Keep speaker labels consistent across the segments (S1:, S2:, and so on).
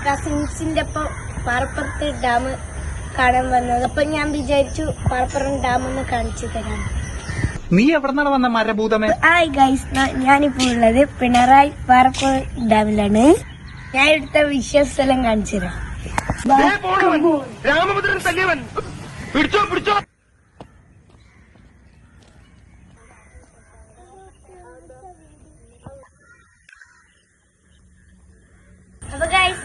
S1: കസിൻസിന്റെ ഒപ്പം പാറപ്പുറത്ത് ഡാം കാണാൻ വന്നത്. അപ്പൊ ഞാൻ വിചാരിച്ചു പാറപ്പുറം ഡാം ഒന്ന് കാണിച്ചു തരാം.
S2: നീ എവിടെ വന്ന മരഭൂതമേ?
S1: ഹായ് ഗൈസ്, ഞാനിപ്പോ ഉള്ളത് പിണറായി പാറപ്പുറം ഡാമിലാണ്. ഞാൻ എടുത്ത വിശ്വസ്ഥലം കാണിച്ചു തരാം.
S3: രാമഭദ്രൻ തല്ലിയവൻ പിടിച്ചോ പിടിച്ചോ.
S1: അപ്പൊ ഗൈസ്,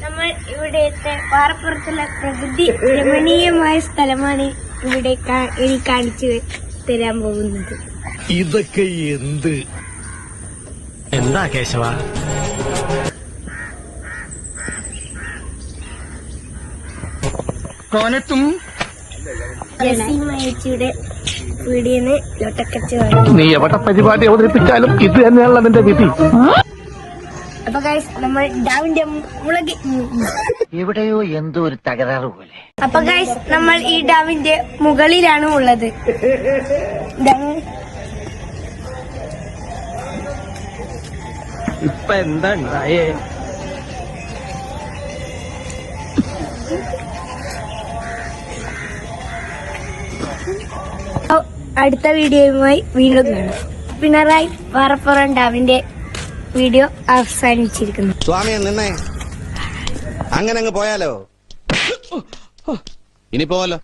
S1: നമ്മൾ ഇവിടുത്തെ പാറപ്പുറത്തുള്ള പ്രകൃതി രമണീയമായ സ്ഥലമാണ് ഇവിടെ ഇനി കാണിച്ചു തരാൻ പോകുന്നത്.
S3: ഇതൊക്കെ എന്ത്? എന്താ കേശവ? കോനത്തും
S1: ജസീമയുടെ പീടിയെന്ന് ലോട്ടക്കച്ച്.
S3: നീ എവിടെ പരിപാടി അവതരിപ്പിച്ചാലും ഇത് തന്നെയാണല്ലോ നിന്റെ വിധി.
S1: അപ്പൊ ഗൈസ്, നമ്മൾ ഡാമിന്റെ മുളകി
S4: എവിടെയോ എന്തോ ഒരു തകരാറ് പോലെ.
S1: അപ്പൊ ഗൈസ്, നമ്മൾ ഈ ഡാമിന്റെ മുകളിലാണ് ഉള്ളത്.
S3: ഇപ്പൊ എന്താ ഉണ്ടായേ?
S1: അടുത്ത വീഡിയോയുമായി വീണ്ടും കാണാം. പിണറായി പാറപ്പുറം ഡാമിന്റെ വീഡിയോ അവസാനിച്ചിരിക്കുന്നു.
S5: സ്വാമിയെ നിന്നേ, അങ്ങനെ അങ്ങ് പോയാലോ? ഇനി പോവല്ലോ.